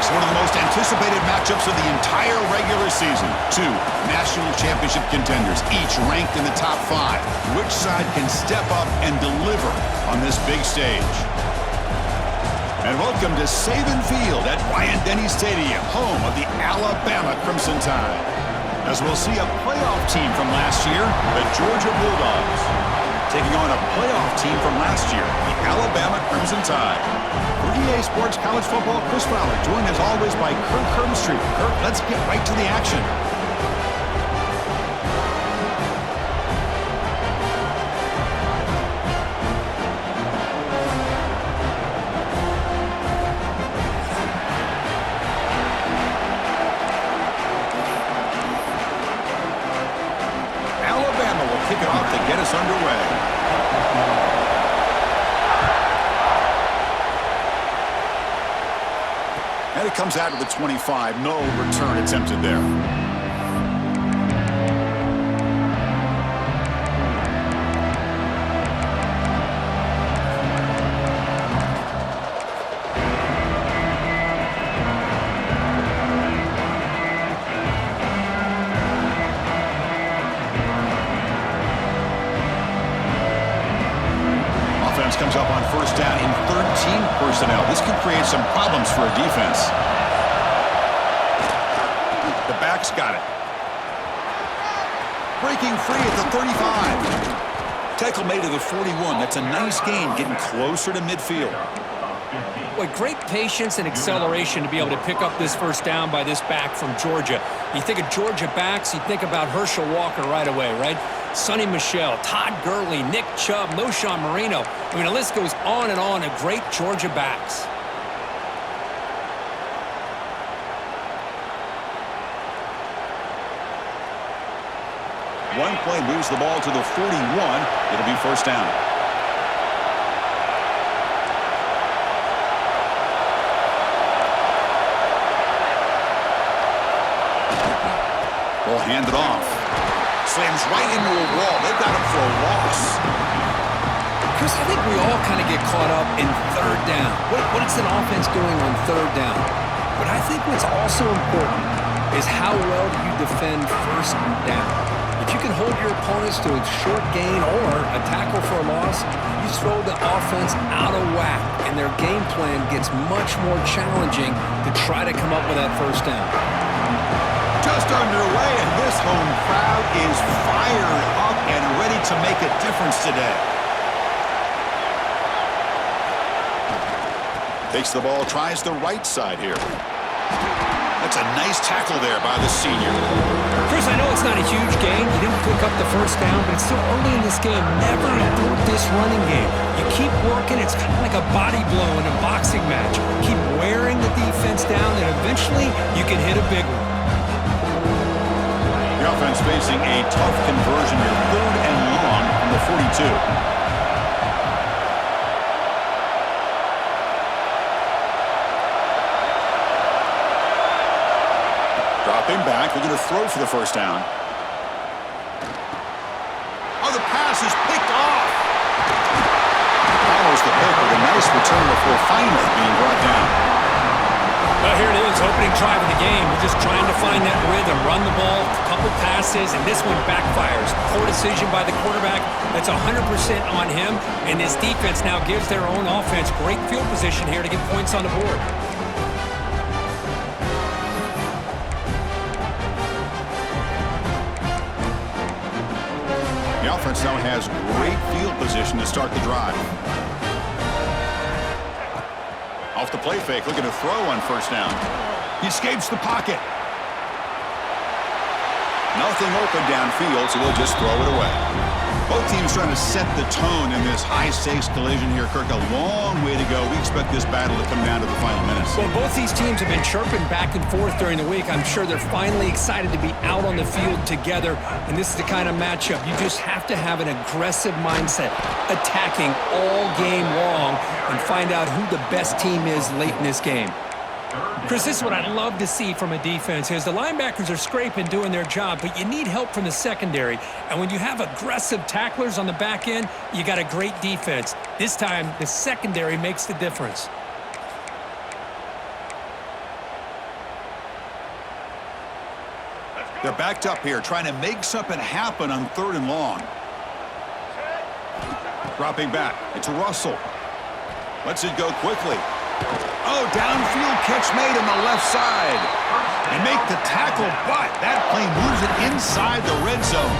It's one of the most anticipated matchups of the entire regular season. Two national championship contenders, each ranked in the top 5. Which side can step up and deliver on this big stage? And welcome to Saban Field at Bryant-Denny Stadium, home of the Alabama Crimson Tide. As we'll see a playoff team from last year, the Georgia Bulldogs, taking on a playoff team from last year, the Alabama Crimson Tide. For EA Sports College Football, Chris Fowler, joined as always by Kirk Herbstreit. Kirk, let's get right to the action. Alabama will kick it off to get us underway. And it comes out of the 25. No return attempted there. Offense comes up on first down in 13 personnel. This could create some problems for a defense. The back's got it. Breaking free at the 35. Tackle made to the 41. That's a nice gain, getting closer to midfield. Boy, great patience and acceleration to be able to pick up this first down by this back from Georgia. You think of Georgia backs, you think about Herschel Walker right away, right? Sonny Michel, Todd Gurley, Nick Chubb, Knowshon Moreno. I mean, the list goes on and on of great Georgia backs. One play moves the ball to the 41. It'll be first down. Ball handed off. Slams right into a wall. They've got him for a loss. Chris, I think we all kind of get caught up in third down. What is an offense doing on third down? But I think what's also important is how well do you defend first down. If you can hold your opponents to a short gain or a tackle for a loss, you throw the offense out of whack, and their game plan gets much more challenging to try to come up with that first down. Just underway, and this home crowd is fired up and ready to make a difference today. Takes the ball, tries the right side here. That's a nice tackle there by the senior. Chris, I know it's not a huge gain. You didn't pick up the first down, but it's still early in this game. Never abort this running game. You keep working. It's kind of like a body blow in a boxing match. Keep wearing the defense down, and eventually you can hit a big one. The offense facing a tough conversion here. 3rd and long from the 42. Dropping back, they're going to throw for the first down. Oh, the pass is picked off. Follows the pick with a nice return before finally being brought down. Well, here it is, opening drive of the game. We're just trying to find that rhythm, run the ball, a couple passes, and this one backfires. Poor decision by the quarterback. That's 100% on him, and this defense now gives their own offense great field position here to get points on the board. The offense now has great field position to start the drive. Off the play fake, looking to throw on first down. He escapes the pocket. Nothing open downfield, so they'll just throw it away. Both teams trying to set the tone in this high-stakes collision here. Kirk, a long way to go. We expect this battle to come down to the final minutes. Well, both these teams have been chirping back and forth during the week. I'm sure they're finally excited to be out on the field together, and this is the kind of matchup. You just have to have an aggressive mindset, attacking all game long, and find out who the best team is late in this game. Chris, this is what I'd love to see from a defense is the linebackers are scraping, doing their job, but you need help from the secondary. And when you have aggressive tacklers on the back end, you got a great defense. This time, the secondary makes the difference. They're backed up here, trying to make something happen on 3rd and long. Dropping back. It's Russell. Lets it go quickly. Oh, downfield catch made on the left side. They make the tackle, but that play moves it inside the red zone.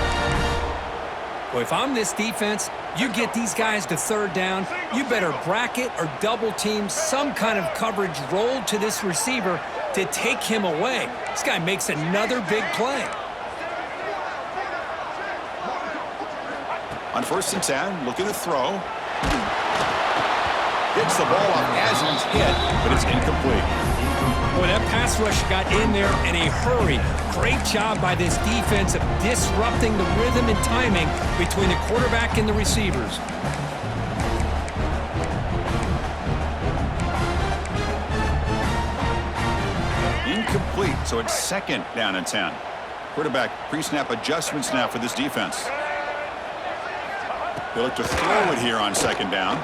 Well, if I'm this defense, you get these guys to 3rd down, you better bracket or double team some kind of coverage rolled to this receiver to take him away. This guy makes another big play. On 1st and 10, looking to throw. Gets the ball off as he's hit, but it's incomplete. Boy, that pass rush got in there in a hurry. Great job by this defense of disrupting the rhythm and timing between the quarterback and the receivers. Incomplete, so it's 2nd down and 10. Quarterback pre-snap adjustments now for this defense. They look to throw it here on 2nd down.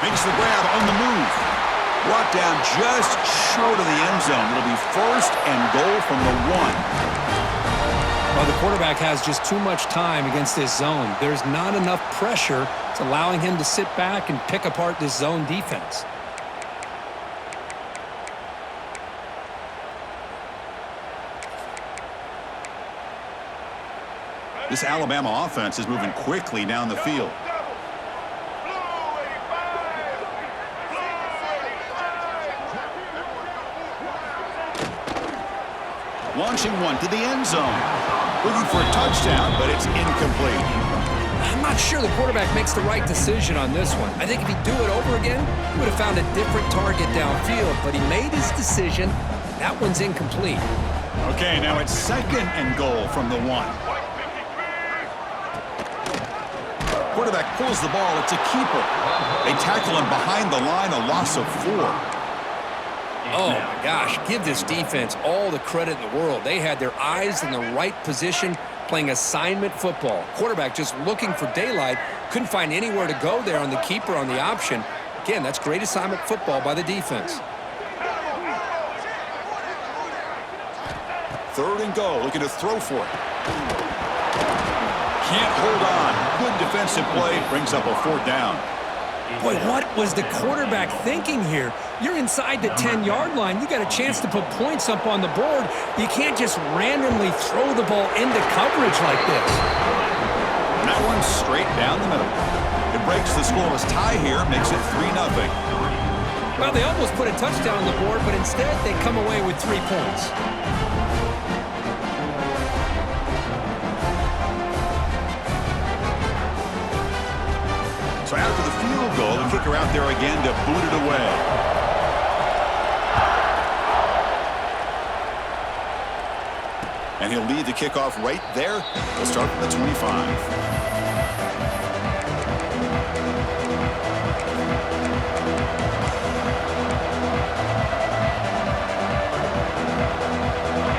Makes the grab on the move. Brought down just short of the end zone. It'll be 1st and goal from the 1. Well, the quarterback has just too much time against this zone. There's not enough pressure. It's allowing him to sit back and pick apart this zone defense. This Alabama offense is moving quickly down the field. Launching one to the end zone. Looking for a touchdown, but it's incomplete. I'm not sure the quarterback makes the right decision on this one. I think if he'd do it over again, he would have found a different target downfield, but he made his decision. That one's incomplete. Okay, now it's 2nd and goal from the 1. Quarterback pulls the ball. It's a keeper. They tackle him behind the line, a loss of 4. Oh, my gosh. Give this defense all the credit in the world. They had their eyes in the right position playing assignment football. Quarterback just looking for daylight. Couldn't find anywhere to go there on the keeper on the option. Again, that's great assignment football by the defense. 3rd and goal. Looking to throw for it. Can't hold on. Good defensive play. Brings up a 4th down. Boy, what was the quarterback thinking here? You're inside the 10-yard line. You got a chance to put points up on the board. You can't just randomly throw the ball into coverage like this. And that one's straight down the middle. It breaks the scoreless tie here, makes it 3-0. Well, they almost put a touchdown on the board, but instead they come away with 3 points. So after the field goal, the kicker out there again to boot it away. And he'll lead the kickoff right there. We'll start from the 25.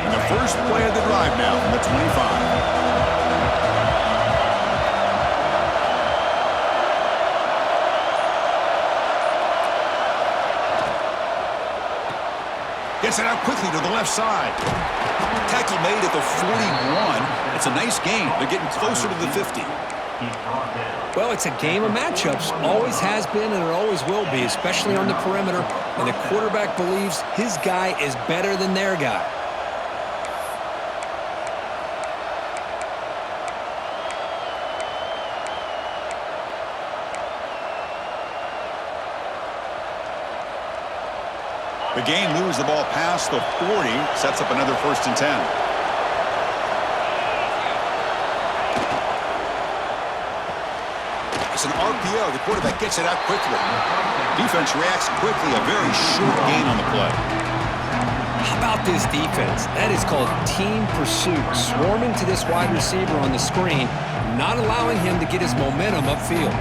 And the first play of the drive now from the 25. Gets it out quickly to the left side. Tackle made at the 41. It's a nice gain. They're getting closer to the 50. Well, it's a game of matchups. Always has been and it always will be, especially on the perimeter. And the quarterback believes his guy is better than their guy. The game moves the ball past the 40, sets up another 1st and 10. It's an RPO. The quarterback gets it out quickly. Defense reacts quickly. A very short gain on the play. How about this defense? That is called team pursuit. Swarming to this wide receiver on the screen, not allowing him to get his momentum upfield.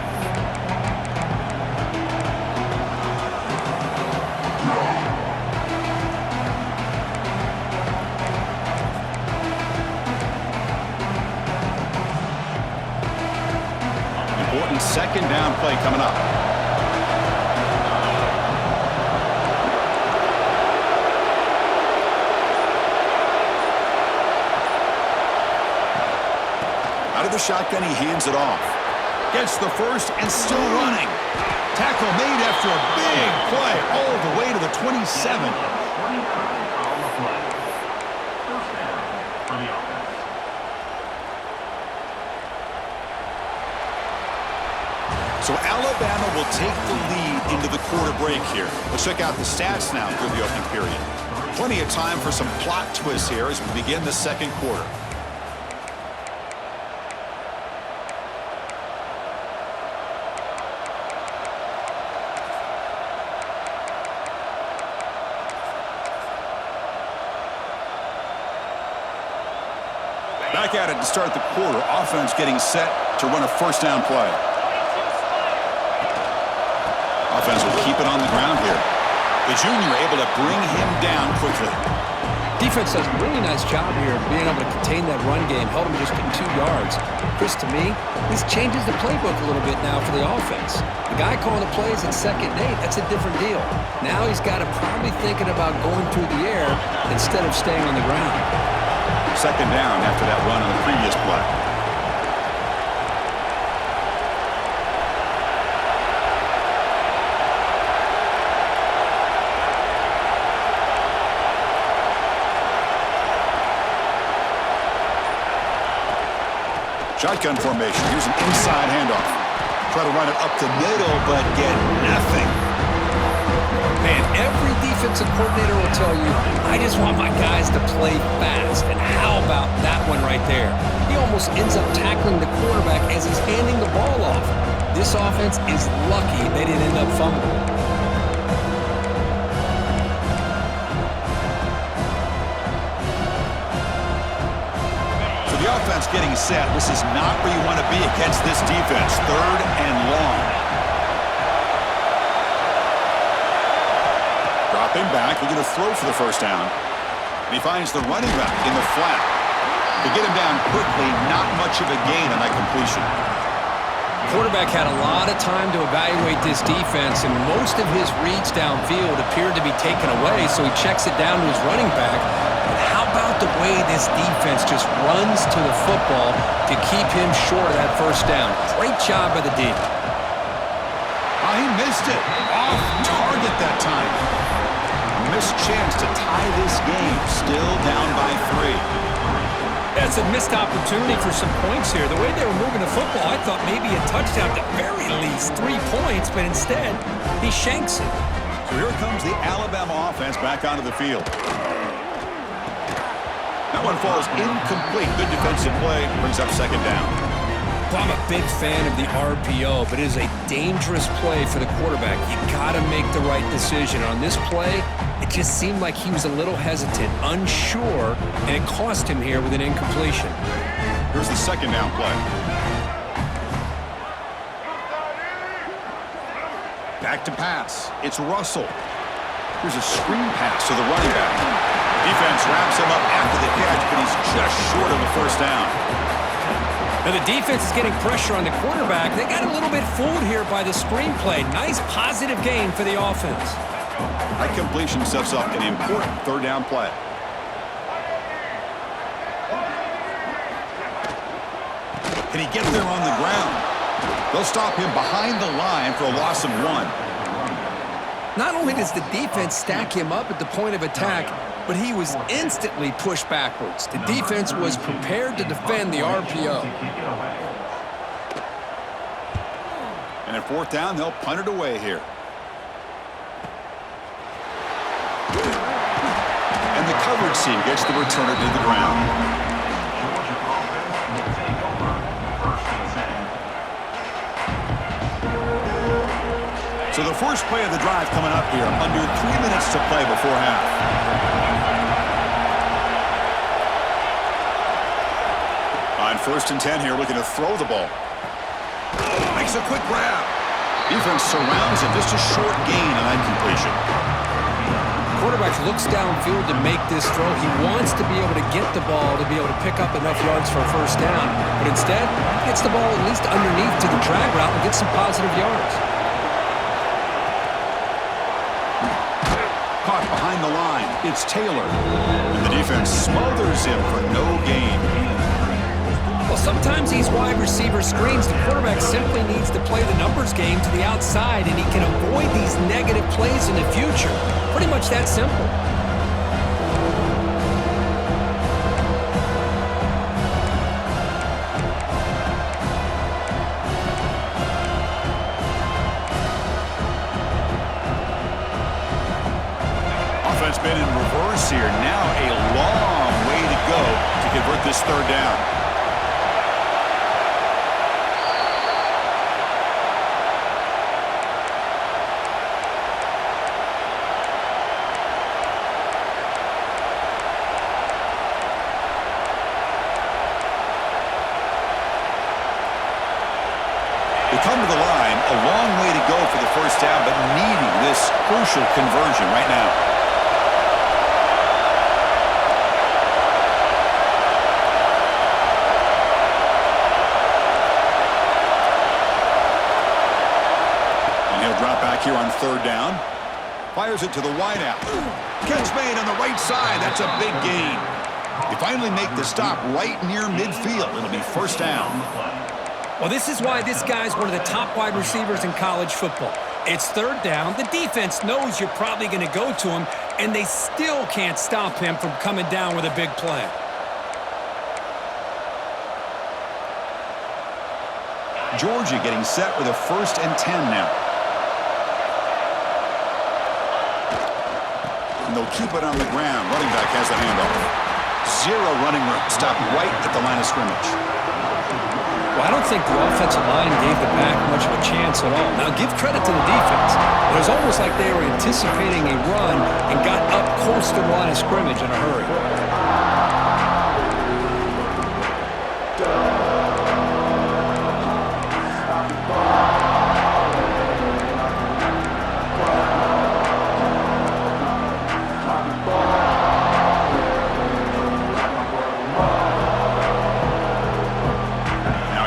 Important 2nd down play coming up. the shotgun, he hands it off. Gets the first and still running. Tackle made after a big play all the way to the 27. So Alabama will take the lead into the quarter break here. Let's check out the stats now through the opening period. Plenty of time for some plot twists here as we begin the second quarter. Back at it to start the quarter. Offense getting set to run a first down play. Offense will keep it on the ground here. The junior able to bring him down quickly. Defense does a really nice job here of being able to contain that run game. Held him just in 2 yards. Chris, to me, this changes the playbook a little bit now for the offense. The guy calling the plays at 2nd and 8, that's a different deal. Now he's got to probably thinking about going through the air instead of staying on the ground. 2nd down after that run on the previous play. Shotgun formation. Here's an inside handoff. Try to run it up the middle, but get nothing. Man, every defensive coordinator will tell you, I just want my guys to play fast. And how about that one right there? He almost ends up tackling the quarterback as he's handing the ball off. This offense is lucky they didn't end up fumbling. The offense getting set. This is not where you want to be against this defense. 3rd and long. Dropping back. We're going to throw for the first down. And he finds the running back in the flat. To get him down quickly, not much of a gain on that completion. Quarterback had a lot of time to evaluate this defense, and most of his reads downfield appeared to be taken away, so he checks it down to his running back. But how about the way this defense just runs to the football to keep him short of that first down? Great job by the D. Oh, he missed it. Off target that time. A missed chance to tie this game. Still down by 3. That's a missed opportunity for some points here. The way they were moving the football, I thought maybe a touchdown, at the very least 3 points, but instead, he shanks it. So here comes the Alabama offense back onto the field. That one falls incomplete. Good defensive play. Brings up 2nd down. Well, I'm a big fan of the RPO, but it is a dangerous play for the quarterback. You got to make the right decision. On this play, it just seemed like he was a little hesitant, unsure, and it cost him here with an incompletion. Here's the 2nd down play. Back to pass. It's Russell. Here's a screen pass to the running back. Defense wraps him up after the catch, but he's just short of the first down. Now the defense is getting pressure on the quarterback. They got a little bit fooled here by the screenplay. Nice positive gain for the offense. That completion sets up an important 3rd down play. Can he get there on the ground? They'll stop him behind the line for a loss of 1. Not only does the defense stack him up at the point of attack, but he was instantly pushed backwards. The defense was prepared to defend the RPO. And at 4th down, they'll punt it away here. And the coverage team gets the returner to the ground. So the first play of the drive coming up here. Under 3 minutes to play before half. On 1st and 10 here, looking to throw the ball. Makes a quick grab. Defense surrounds it. Just a short gain on that completion. Quarterback looks downfield to make this throw. He wants to be able to get the ball to be able to pick up enough yards for a first down. But instead, he gets the ball at least underneath to the drag route and gets some positive yards. Caught behind the line. It's Taylor. And the defense smothers him for no gain. Well, Well, sometimes these wide receiver screens, the quarterback simply needs to play the numbers game to the outside, and he can avoid these negative plays in the future. Pretty much that simple. Offense been in reverse here. Now a long way to go to convert this third down. They come to the line, a long way to go for the first down, but needing this crucial conversion right now. Drop back here on third down. Fires it to the wideout. Catch made on the right side. That's a big gain. They finally make the stop right near midfield. It'll be first down. Well, this is why this guy's one of the top wide receivers in college football. It's third down. The defense knows you're probably going to go to him, and they still can't stop him from coming down with a big play. Georgia getting set with a 1st and 10 now. They'll keep it on the ground. Running back has the handoff. Zero running room. Stopped right at the line of scrimmage. Well, I don't think the offensive line gave the back much of a chance at all. Now, give credit to the defense. It was almost like they were anticipating a run and got up close to the line of scrimmage in a hurry.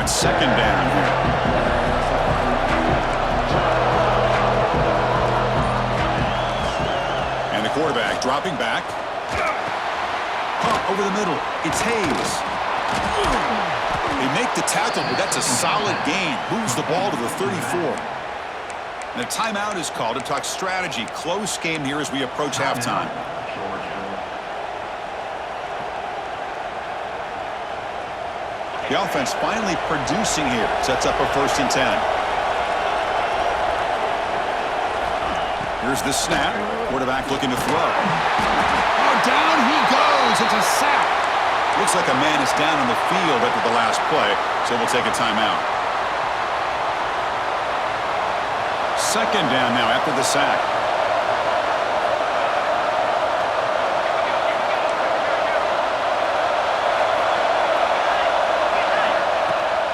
Second down here. And the quarterback dropping back. Pump over the middle. It's Hayes. They make the tackle, but that's a solid gain. Moves the ball to the 34. And a timeout is called to talk strategy. Close game here as we approach halftime. The offense finally producing here. Sets up a 1st and 10. Here's the snap. Quarterback looking to throw. Oh, down he goes. It's a sack. Looks like a man is down on the field after the last play, so we'll take a timeout. Second down now after the sack.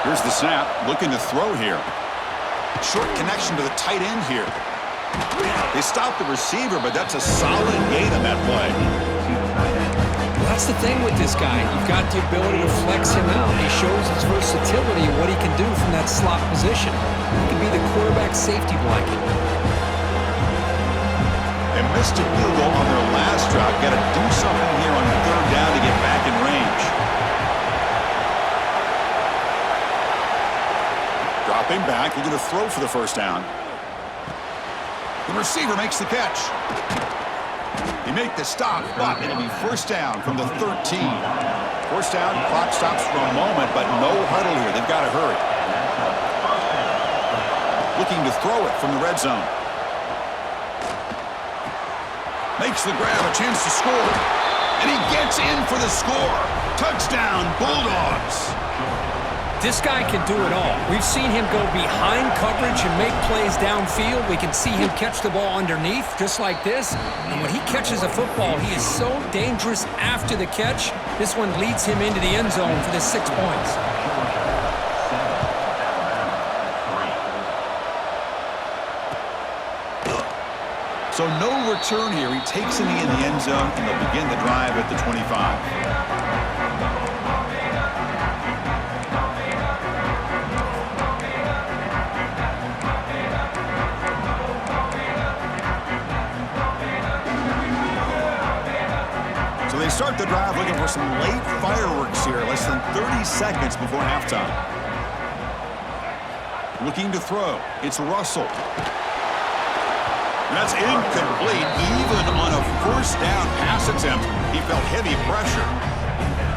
Here's the snap, looking to throw here. Short connection to the tight end here. They stopped the receiver, but that's a solid gain on that play. Well, that's the thing with this guy. You've got the ability to flex him out. He shows his versatility and what he can do from that slot position. He can be the quarterback safety blanket. They missed a field goal on their last drive. Got to do something here on third down to get back in range. Dropping back, he's going to throw for the first down. The receiver makes the catch. He make the stop, but it'll be first down from the 13. First down, clock stops for a moment, but no huddle here. They've got to hurry. Looking to throw it from the red zone. Makes the grab, a chance to score. And he gets in for the score. Touchdown, Bulldogs. This guy can do it all. We've seen him go behind coverage and make plays downfield. We can see him catch the ball underneath, just like this. And when he catches a football, he is so dangerous after the catch. This one leads him into the end zone for the 6 points. So no return here. He takes it in the end zone, and they'll begin the drive at the 25. So they start the drive looking for some late fireworks here, less than 30 seconds before halftime. Looking to throw. It's Russell. That's incomplete. Even on a first down pass attempt, he felt heavy pressure.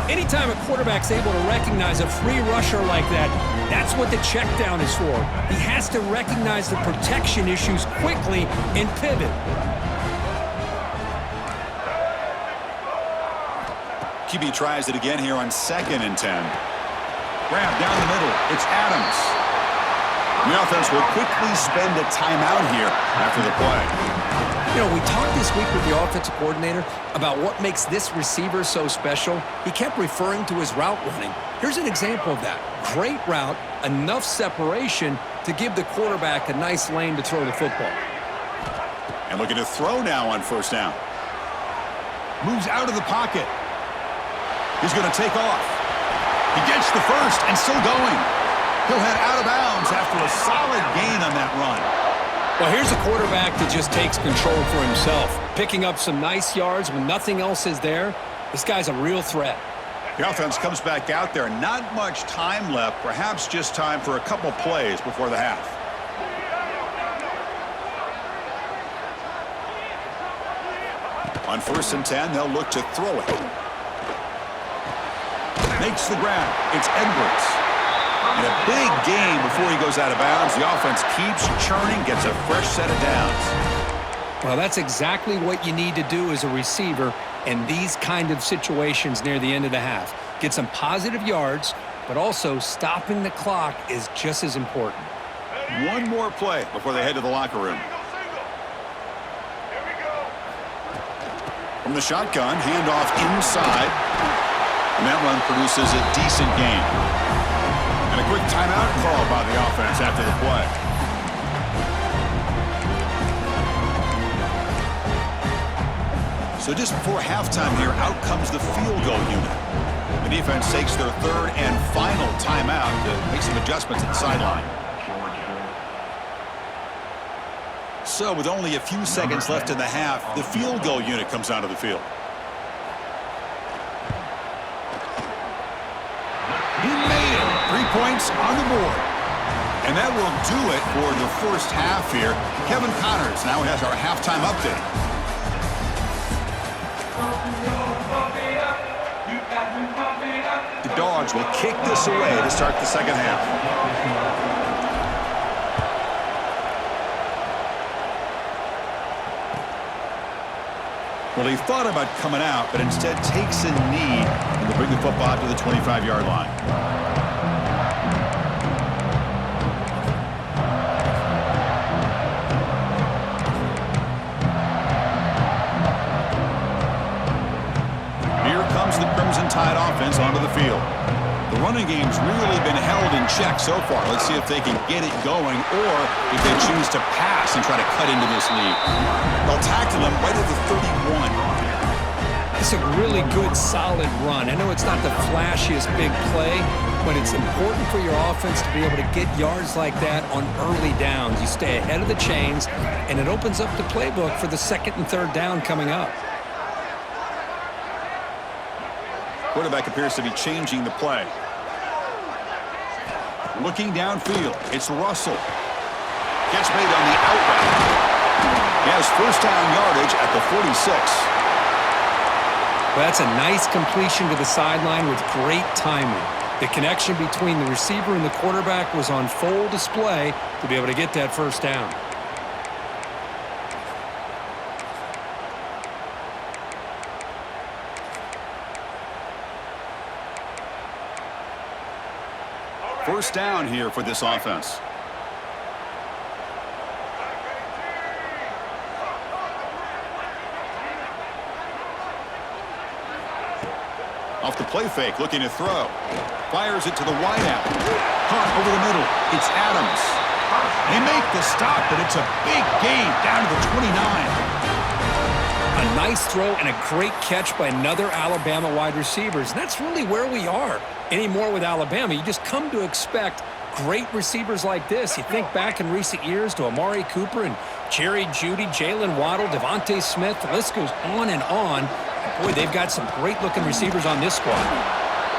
Anytime a quarterback's able to recognize a free rusher like that, that's what the check down is for. He has to recognize the protection issues quickly and pivot. QB tries it again here on 2nd and 10. Grab down the middle. It's Adams. The offense will quickly spend a timeout here after the play. You know, we talked this week with the offensive coordinator about what makes this receiver so special. He kept referring to his route running. Here's an example of that. Great route, enough separation to give the quarterback a nice lane to throw the football. And looking to throw now on first down. Moves out of the pocket. He's going to take off. He gets the first and still going. He'll head out of bounds after a solid gain on that run. Well, here's a quarterback that just takes control for himself, picking up some nice yards when nothing else is there. This guy's a real threat. The offense comes back out there. Not much time left, perhaps just time for a couple plays before the half. On 1st and 10, they'll look to throw it. Makes the grab. It's Edwards. And a big gain before he goes out of bounds. The offense keeps churning, gets a fresh set of downs. Well, that's exactly what you need to do as a receiver in these kind of situations near the end of the half. Get some positive yards, but also stopping the clock is just as important. One more play before they head to the locker room. From the shotgun, handoff inside. And that run produces a decent gain. And a quick timeout call by the offense after the play. So just before halftime here, out comes the field goal unit. The defense takes their 3rd and final timeout to make some adjustments at the sideline. So with only a few seconds left in the half, the field goal unit comes onto the field. He made it. 3 points on the board. And that will do it for the first half here. Kevin Connors now has our halftime update. The Dogs will kick this away to start the second half. Well, he thought about coming out, but instead takes a knee and to bring the football out to the 25-yard line. Here comes the Crimson Tide offense onto the field. The running game's really been held in check so far. Let's see if they can get it going or if they choose to pass and try to cut into this lead. They'll tackle him right at the 31. It's a really good, solid run. I know it's not the flashiest big play, but it's important for your offense to be able to get yards like that on early downs. You stay ahead of the chains, and it opens up the playbook for the 2nd and 3rd down coming up. Quarterback appears to be changing the play. Looking downfield, it's Russell. Gets made on the out route. He has first down yardage at the 46. Well, that's a nice completion to the sideline with great timing. The connection between the receiver and the quarterback was on full display to be able to get that first down. First down here for this offense. Off the play fake, looking to throw. Fires it to the wideout. Caught over the middle. It's Adams. They make the stop, but it's a big gain down to the 29. A nice throw and a great catch by another Alabama wide receivers. And that's really where we are anymore with Alabama. You just come to expect great receivers like this. You think back in recent years to Amari Cooper and Jerry Jeudy, Jalen Waddle, Devontae Smith. The list goes on and on. Boy, they've got some great-looking receivers on this squad.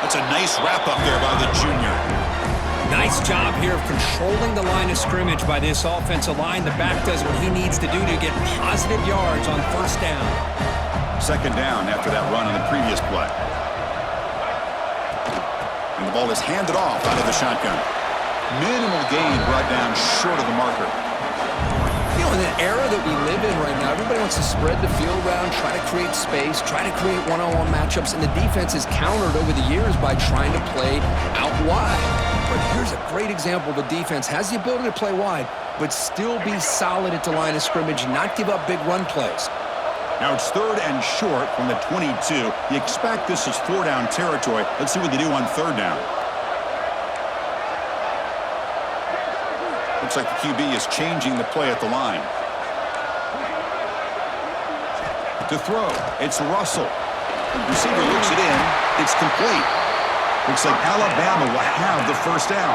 That's a nice wrap-up there by the junior. Nice job here of controlling the line of scrimmage by this offensive line. The back does what he needs to do to get positive yards on first down. Second down after that run on the previous play. And the ball is handed off out of the shotgun. Minimal gain brought down short of the marker. You know, in the era that we live in right now, everybody wants to spread the field around, try to create space, try to create one-on-one matchups, and the defense has countered over the years by trying to play out wide. But here's a great example. The defense has the ability to play wide, but still be solid at the line of scrimmage, not give up big run plays. Now it's third and short from the 22. You expect this is four-down territory. Let's see what they do on third down. Looks like the QB is changing the play at the line. To throw, it's Russell. Receiver looks it in. It's complete. Looks like Alabama will have the first down.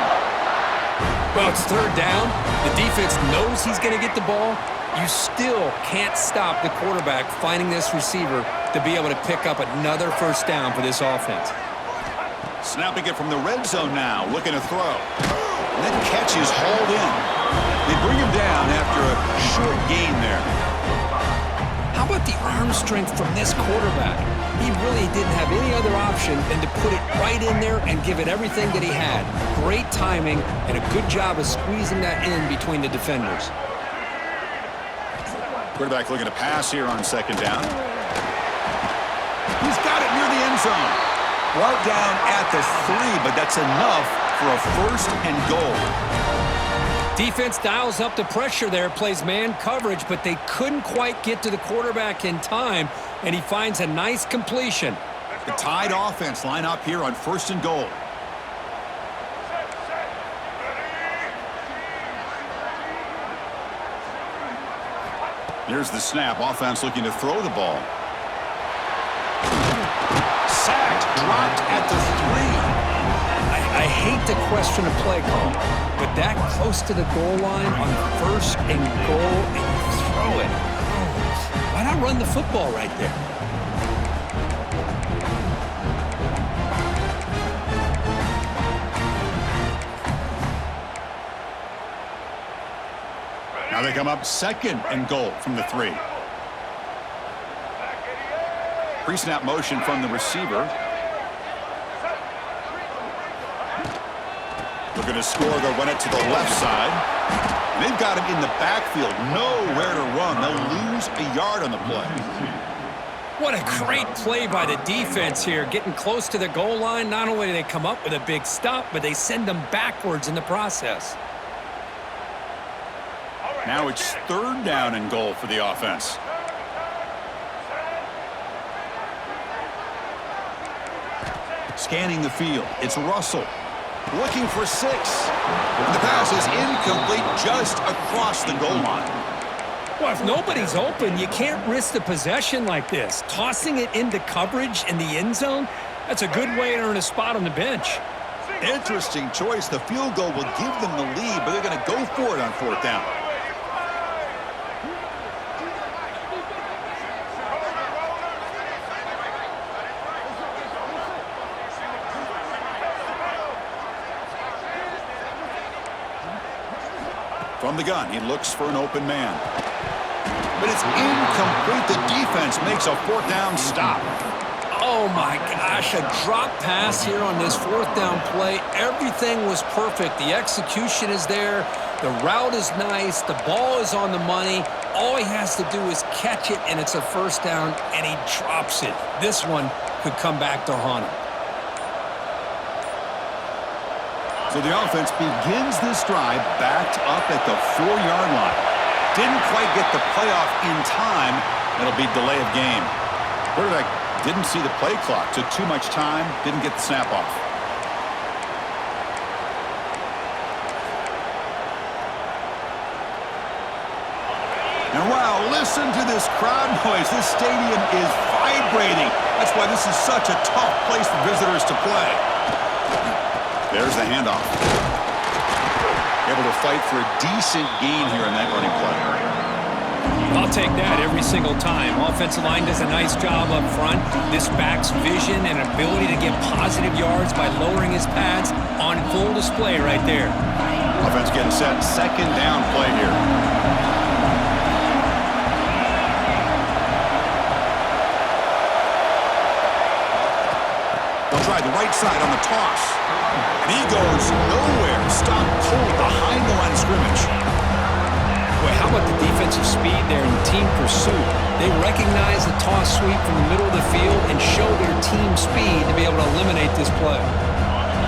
Well, it's third down. The defense knows he's going to get the ball. You still can't stop the quarterback finding this receiver to be able to pick up another first down for this offense. Snapping it from the red zone now, looking to throw. And that catch is hauled in. They bring him down after a short gain there. How about the arm strength from this quarterback? He really didn't have any other option than to put it right in there and give it everything that he had. Great timing and a good job of squeezing that in between the defenders. Quarterback looking to pass here on second down. He's got it near the end zone. Brought down at the 3, but that's enough for a first and goal. Defense dials up the pressure there, plays man coverage, but they couldn't quite get to the quarterback in time, and he finds a nice completion. The tied offense line up here on first and goal. Here's the snap. Offense looking to throw the ball. Sacked, dropped at the 3. I hate to question a play call, but that close to the goal line on first and goal, and you throw it. Why not run the football right there? Now they come up second and goal from the 3. Pre-snap motion from the receiver. Looking to score, they'll run it to the left side. They've got him in the backfield, nowhere to run. They'll lose a yard on the play. What a great play by the defense here. Getting close to the goal line, not only do they come up with a big stop, but they send them backwards in the process. Now it's third down and goal for the offense. Scanning the field, it's Russell. Looking for 6. The pass is incomplete just across the goal line. Well, if nobody's open, you can't risk the possession like this. Tossing it into coverage in the end zone, that's a good way to earn a spot on the bench. Interesting choice. The field goal will give them the lead, but they're going to go for it on fourth down. From the gun, he looks for an open man. But it's incomplete. The defense makes a fourth down stop. Oh, my gosh, a drop pass here on this fourth down play. Everything was perfect. The execution is there. The route is nice. The ball is on the money. All he has to do is catch it, and it's a first down, and he drops it. This one could come back to haunt him. So the offense begins this drive backed up at the 4-yard line. Didn't quite get the playoff in time. It'll be delay of game. Quarterback didn't see the play clock. Took too much time. Didn't get the snap off. And wow, listen to this crowd noise. This stadium is vibrating. That's why this is such a tough place for visitors to play. There's the handoff. Able to fight for a decent gain here in that running play. I'll take that every single time. Offensive line does a nice job up front. This back's vision and ability to get positive yards by lowering his pads on full display right there. Offense getting set. Second down play here. They'll try the right side on the toss. And he goes nowhere. Stop cold behind the line of scrimmage. Boy, how about the defensive speed there in team pursuit? They recognize the toss sweep from the middle of the field and show their team speed to be able to eliminate this play.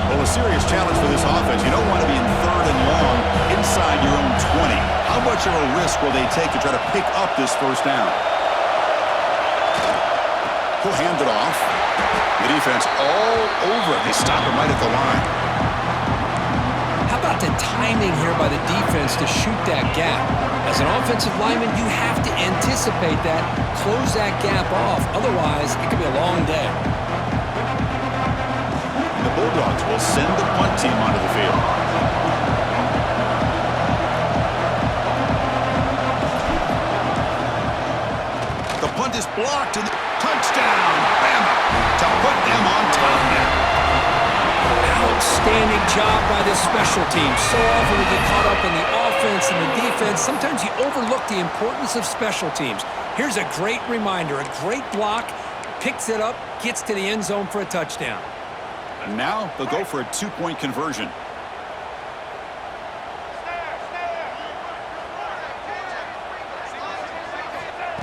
Well, a serious challenge for this offense. You don't want to be in third and long inside your own 20. How much of a risk will they take to try to pick up this first down? He'll hand it off. The defense all over it. They stop him right at the line. How about the timing here by the defense to shoot that gap? As an offensive lineman, you have to anticipate that, close that gap off. Otherwise, it could be a long day. And the Bulldogs will send the punt team onto the field. The punt is blocked and touchdown, Bama, to put them on top now. Outstanding job by this special team. So often we get caught up in the offense and the defense. Sometimes you overlook the importance of special teams. Here's a great reminder, a great block, picks it up, gets to the end zone for a touchdown. And now they'll go for a two-point conversion.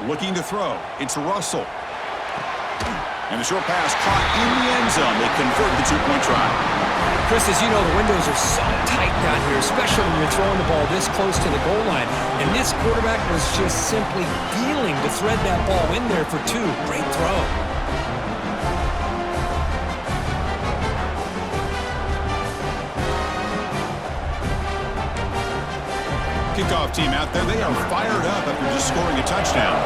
Looking to throw. It's Russell. And the short pass caught in the end zone. They convert the two-point try. Chris, as you know, the windows are so tight down here, especially when you're throwing the ball this close to the goal line. And this quarterback was just simply dealing to thread that ball in there for two. Great throw. Kickoff team out there. They are fired up after just scoring a touchdown.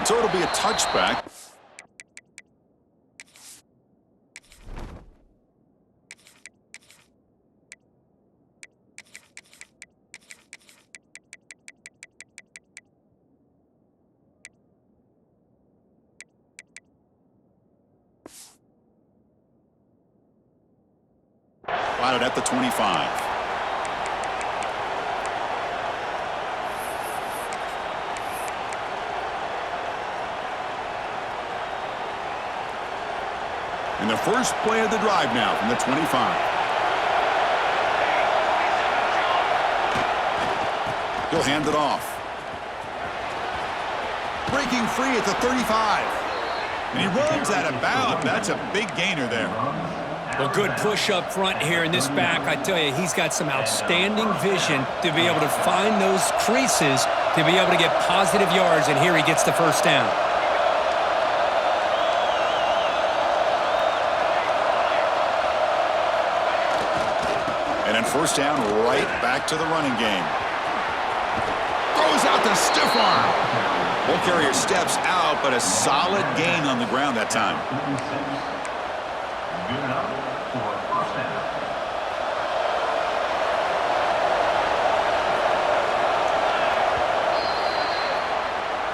So it'll be a touchback. Spotted at the 25. And the first play of the drive now from the 25. He'll hand it off. Breaking free at the 35. And he runs out of bounds. That's a big gainer there. Well, good push up front here in this back. I tell you, he's got some outstanding vision to be able to find those creases to be able to get positive yards, and here he gets the first down. And then first down, right back to the running game. Throws out the stiff arm. Ball carrier steps out, but a solid gain on the ground that time.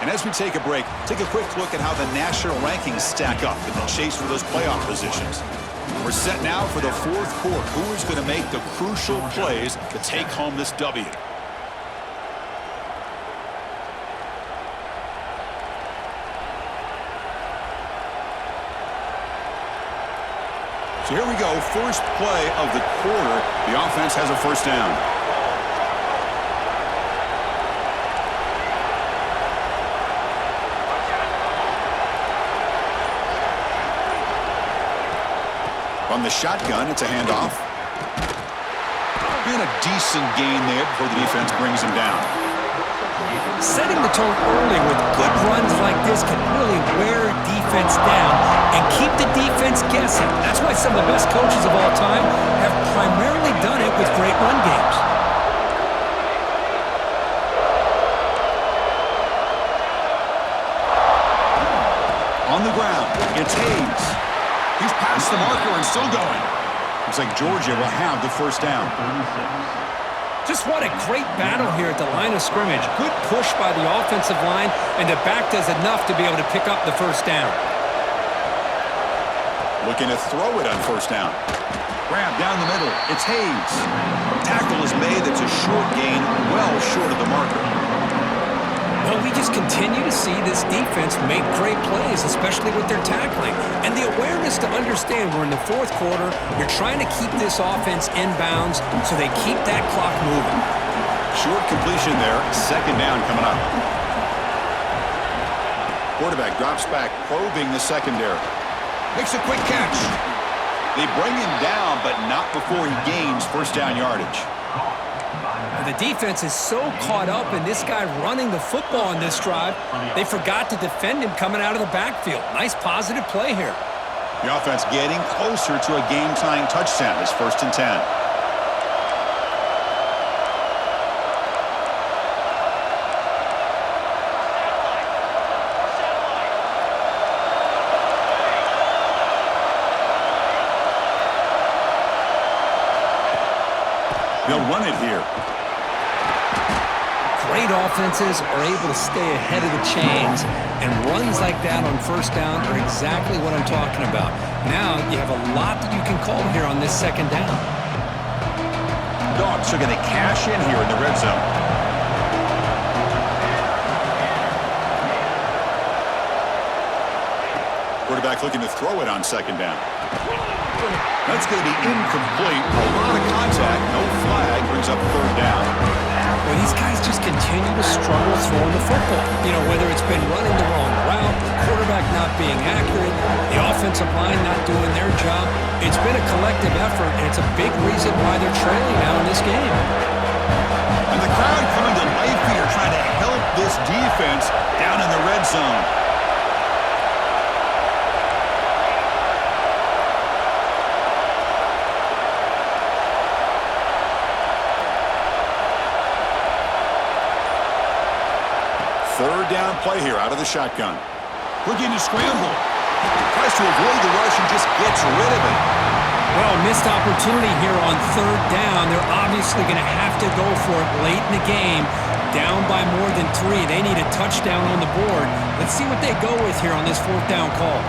And as we take a break, take a quick look at how the national rankings stack up in the chase for those playoff positions. We're set now for the fourth quarter. Who is going to make the crucial plays to take home this W? So here we go, first play of the quarter. The offense has a first down. On the shotgun, it's a handoff. And a decent gain there before the defense brings him down. Setting the tone early with good runs like this can really wear defense down and keep the defense guessing. That's why some of the best coaches of all time have primarily done it with great run games. On the ground, it's Hayes. He's past the marker and still going. Looks like Georgia will have the first down. Just what a great battle here at the line of scrimmage. Good push by the offensive line, and the back does enough to be able to pick up the first down. Looking to throw it on first down. Grab down the middle. It's Hayes. Tackle is made. That's a short gain, well short of the marker. Well, we just continue to see this defense make great plays, especially with their tackling. And the awareness to understand we're in the fourth quarter, you're trying to keep this offense in bounds so they keep that clock moving. Short completion there. Second down coming up. Quarterback drops back, probing the secondary. Makes a quick catch. They bring him down, but not before he gains first down yardage. The defense is so caught up in this guy running the football on this drive, they forgot to defend him coming out of the backfield. Nice positive play here. The offense getting closer to a game-tying touchdown. It's 1st and 10. They'll run it here. Great offenses are able to stay ahead of the chains, and runs like that on first down are exactly what I'm talking about. Now you have a lot that you can call here on this second down. Dogs are going to cash in here in the red zone. Quarterback looking to throw it on second down. That's going to be incomplete. A lot of contact. No flag. Brings up third down. Well, these guys just continue to struggle throwing the football. You know, whether it's been running the wrong route, the quarterback not being accurate, the offensive line not doing their job. It's been a collective effort, and it's a big reason why they're trailing now in this game. And the crowd coming to life here, trying to help this defense down in the red zone. Third down play here out of the shotgun. Looking to scramble. Tries to avoid the rush and just gets rid of it. Well, missed opportunity here on third down. They're obviously going to have to go for it late in the game. Down by more than 3. They need a touchdown on the board. Let's see what they go with here on this fourth down call.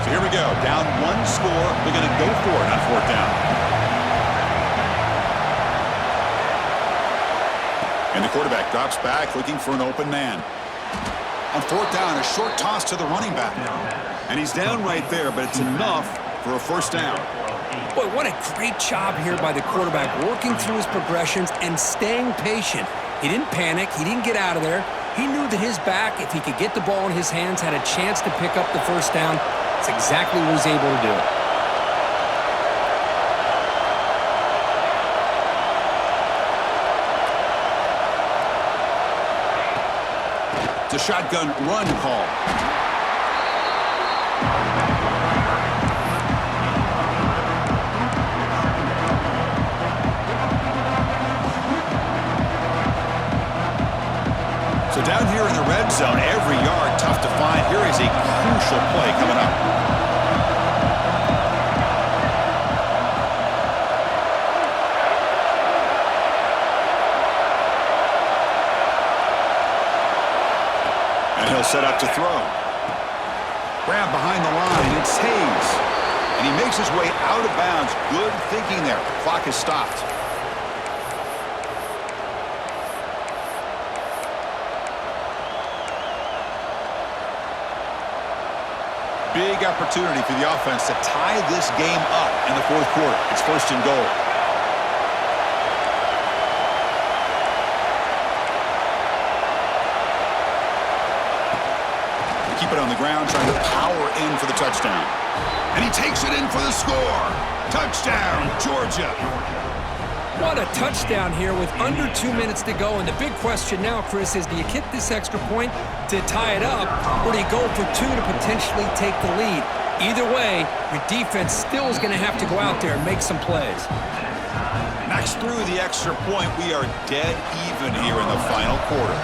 Here we go. Down one score. They're going to go for it on fourth down. And the quarterback drops back looking for an open man. On fourth down, a short toss to the running back. And he's down right there, but it's enough for a first down. Boy, what a great job here by the quarterback, working through his progressions and staying patient. He didn't panic. He didn't get out of there. He knew that his back, if he could get the ball in his hands, had a chance to pick up the first down. That's exactly what he's able to do. It's a shotgun run call. So down here in the red zone, every yard tough to find. Here is a crucial play coming up. And he'll set up to throw. Grab behind the line. It's Hayes. And he makes his way out of bounds. Good thinking there. Clock is stopped. Big opportunity for the offense to tie this game up in the fourth quarter. It's first and goal. Keep it on the ground, trying to power in for the touchdown. And he takes it in for the score. Touchdown, Georgia. What a touchdown here with under 2 minutes to go. And the big question now, Chris, is do you kick this extra point to tie it up, or do you go for 2 to potentially take the lead? Either way, your defense still is going to have to go out there and make some plays. Knocks through the extra point. We are dead even here in the final quarter.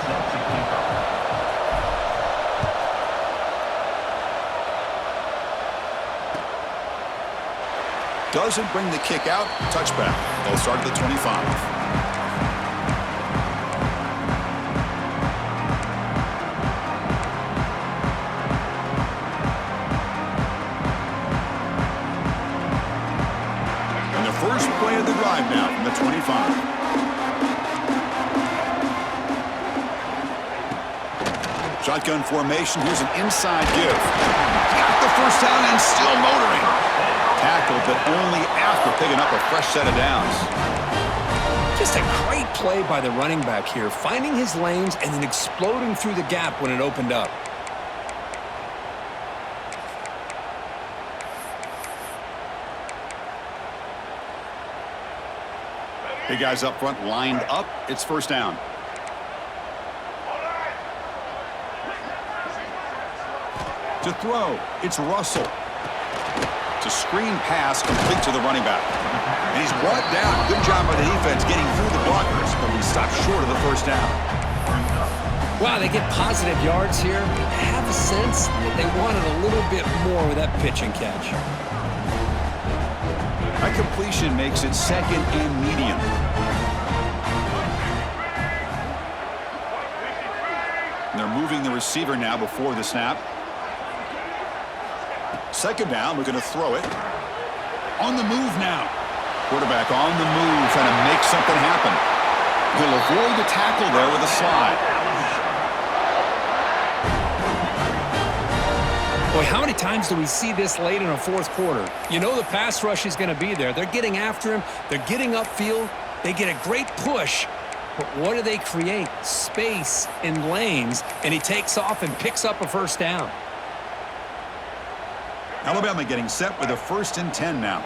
Doesn't bring the kick out. Touchback. They'll start at the 25. First play of the drive now from the 25. Shotgun formation. Here's an inside give. Got the first down and still motoring. Tackled, but only after picking up a fresh set of downs. Just a great play by the running back here, finding his lanes and then exploding through the gap when it opened up. Big guys up front lined up. It's first down. To throw, it's Russell. It's a screen pass complete to the running back. And he's brought down. Good job by the defense getting through the blockers, but we stopped short of the first down. Wow, they get positive yards here. I have a sense that they wanted a little bit more with that pitch and catch. That completion makes it second and medium. And they're moving the receiver now before the snap. Second down, we're going to throw it. On the move now. Quarterback on the move, trying to make something happen. He'll avoid the tackle there with a slide. Boy, how many times do we see this late in a fourth quarter? You know the pass rush is going to be there. They're getting after him. They're getting upfield. They get a great push. But what do they create? Space in lanes, and he takes off and picks up a first down. Alabama getting set with a 1st and 10 now.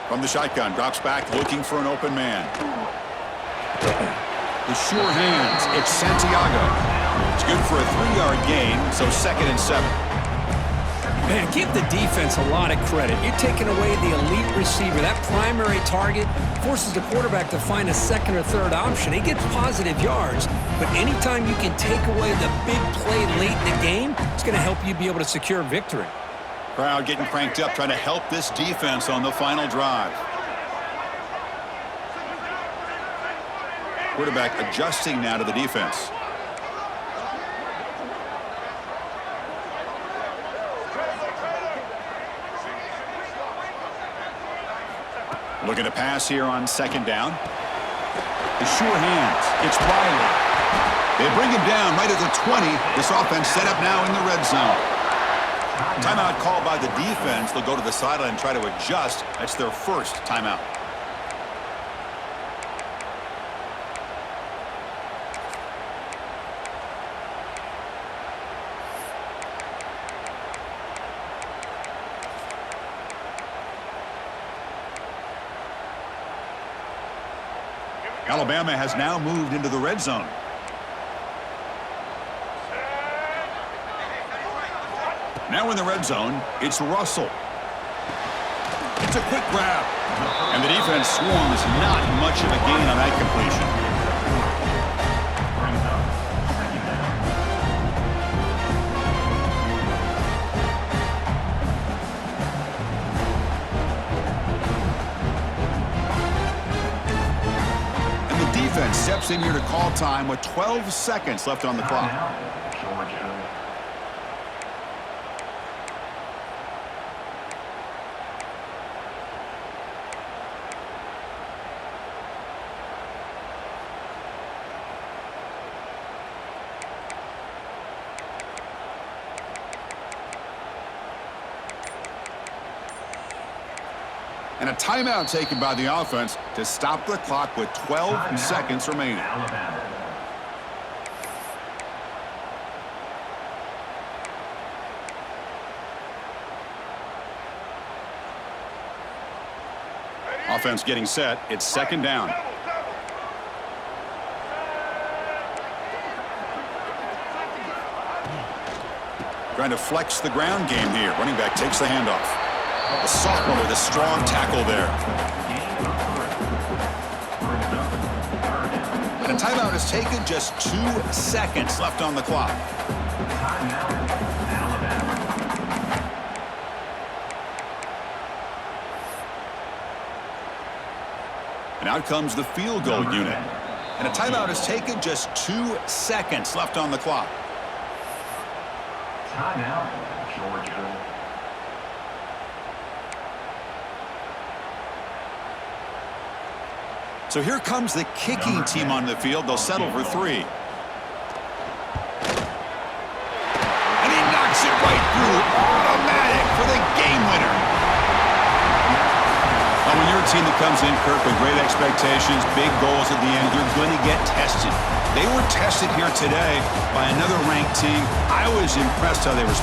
From the shotgun, drops back looking for an open man. The sure hands, it's Santiago. It's good for a 3-yard gain, so 2nd and 7. Man, give the defense a lot of credit. You're taking away the elite receiver. That primary target forces the quarterback to find a second or third option. He gets positive yards, but anytime you can take away the big play late in the game, it's going to help you be able to secure victory. Crowd getting cranked up, trying to help this defense on the final drive. Quarterback adjusting now to the defense. Looking to pass here on 2nd down. The sure hands. It's Riley. They bring him down right at the 20. This offense set up now in the red zone. Timeout called by the defense. They'll go to the sideline and try to adjust. That's their first timeout. Alabama has now moved into the red zone. Now in the red zone, it's Russell. It's a quick grab. And the defense swarms. Not much of a gain on that completion. Defense steps in here to call time with 12 seconds left on the clock. And a timeout taken by the offense to stop the clock with 12 seconds remaining. Offense getting set. It's 2nd down. Trying to flex the ground game here. Running back takes the handoff. The sophomore with a strong tackle there. And a timeout is taken. Just 2 seconds left on the clock. And out comes the field goal unit. And a timeout is taken. Just 2 seconds left on the clock. Timeout, Georgia. So here comes the kicking team on the field. They'll settle for 3. And he knocks it right through. Automatic for the game winner. Now, when you're a team that comes in, Kirk, with great expectations, big goals at the end, you're going to get tested. They were tested here today by another ranked team. I was impressed how they responded.